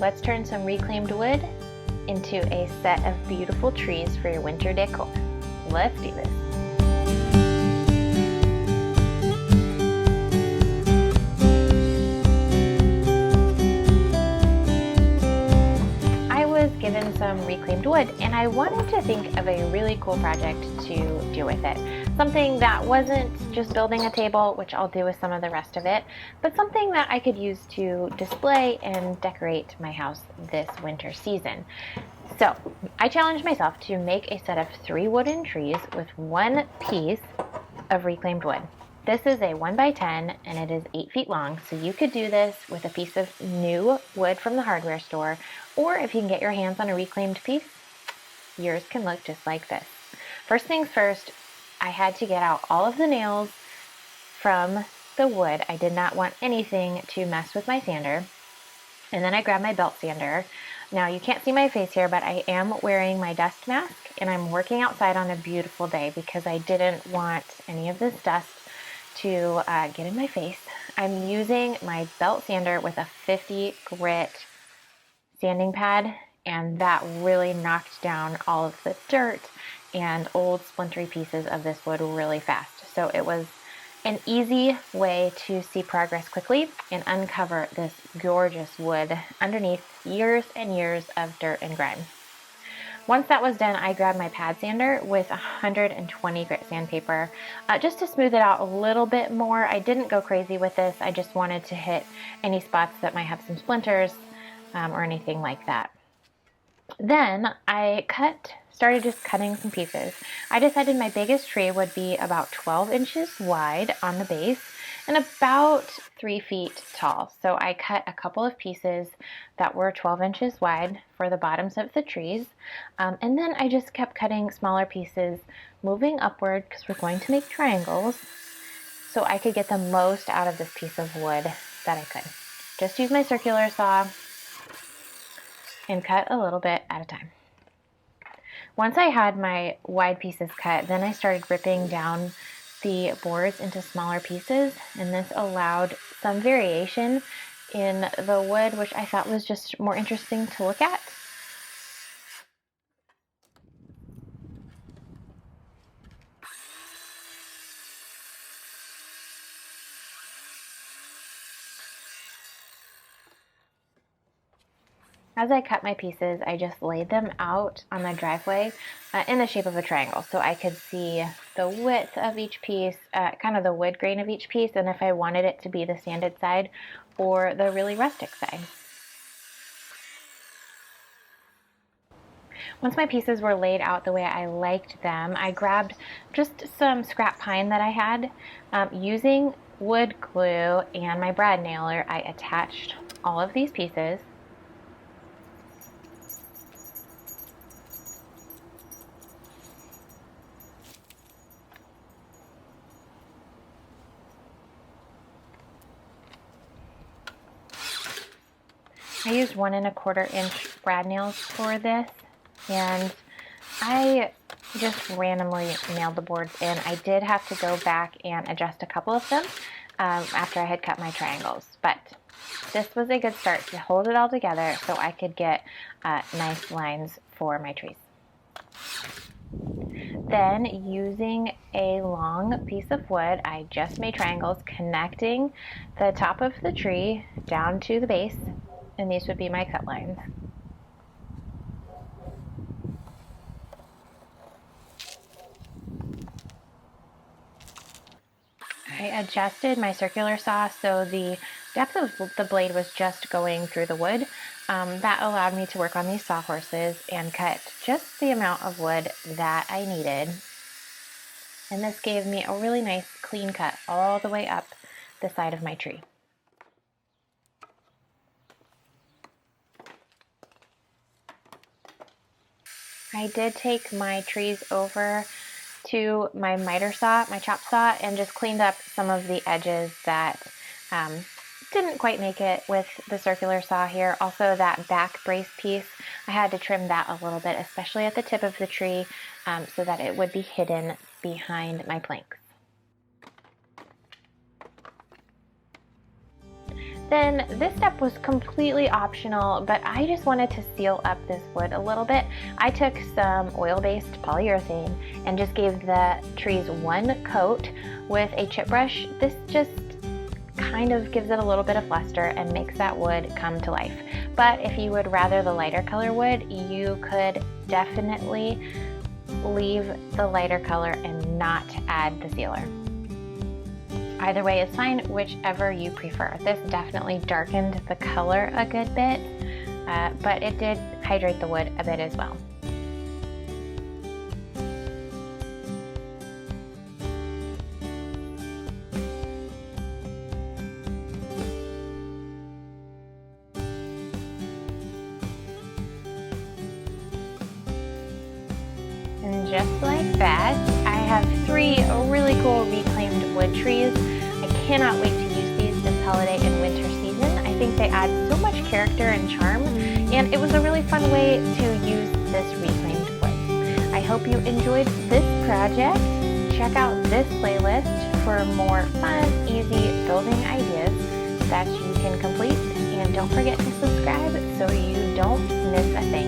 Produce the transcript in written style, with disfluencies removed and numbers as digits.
let's turn some reclaimed wood into a set of beautiful trees for your winter decor. Let's do this. I was given some reclaimed wood and I wanted to think of a really cool project to do with it. Something that wasn't just building a table, which I'll do with some of the rest of it, but something that I could use to display and decorate my house this winter season. So I challenged myself to make a set of 3 wooden trees with 1 piece of reclaimed wood. This is a 1x10 and it is 8 feet long, so you could do this with a piece of new wood from the hardware store, or if you can get your hands on a reclaimed piece, yours can look just like this. First things first, I had to get out all of the nails from the wood. I did not want anything to mess with my sander. And then I grabbed my belt sander. Now you can't see my face here, but I am wearing my dust mask and I'm working outside on a beautiful day because I didn't want any of this dust to get in my face. I'm using my belt sander with a 50 grit sanding pad, and that really knocked down all of the dirt and old splintery pieces of this wood really fast. So it was an easy way to see progress quickly and uncover this gorgeous wood underneath years and years of dirt and grime. Once that was done, I grabbed my pad sander with 120 grit sandpaper just to smooth it out a little bit more. I didn't go crazy with this. I just wanted to hit any spots that might have some splinters or anything like that. Then I started just cutting some pieces. I decided my biggest tree would be about 12 inches wide on the base and about 3 feet tall. So I cut a couple of pieces that were 12 inches wide for the bottoms of the trees. And then I just kept cutting smaller pieces, moving upward because we're going to make triangles, so I could get the most out of this piece of wood that I could. Just use my circular saw and cut a little bit at a time. Once I had my wide pieces cut, then I started ripping down the boards into smaller pieces, and this allowed some variation in the wood, which I thought was just more interesting to look at. As I cut my pieces, I just laid them out on the driveway in the shape of a triangle so I could see the width of each piece, kind of the wood grain of each piece, and if I wanted it to be the sanded side or the really rustic side. Once my pieces were laid out the way I liked them, I grabbed just some scrap pine that I had. Using wood glue and my brad nailer, I attached all of these pieces. I used 1 1/4 inch brad nails for this, and I just randomly nailed the boards in. I did have to go back and adjust a couple of them after I had cut my triangles, but this was a good start to hold it all together so I could get nice lines for my trees. Then, using a long piece of wood, I just made triangles connecting the top of the tree down to the base, and these would be my cut lines. I adjusted my circular saw so the depth of the blade was just going through the wood. That allowed me to work on these sawhorses and cut just the amount of wood that I needed. And this gave me a really nice clean cut all the way up the side of my tree. I did take my trees over to my miter saw, my chop saw, and just cleaned up some of the edges that didn't quite make it with the circular saw here. Also, that back brace piece, I had to trim that a little bit, especially at the tip of the tree, so that it would be hidden behind my planks. Then this step was completely optional, but I just wanted to seal up this wood a little bit. I took some oil-based polyurethane and just gave the trees one coat with a chip brush. This just kind of gives it a little bit of luster and makes that wood come to life. But if you would rather the lighter color wood, you could definitely leave the lighter color and not add the sealer. Either way is fine, whichever you prefer. This definitely darkened the color a good bit, but it did hydrate the wood a bit as well. And just like that, I have 3 really cool reclaimed wood trees. I cannot wait to use these this holiday and winter season. I think they add so much character and charm, and it was a really fun way to use this reclaimed wood. I hope you enjoyed this project. Check out this playlist for more fun, easy building ideas that you can complete, and don't forget to subscribe so you don't miss a thing.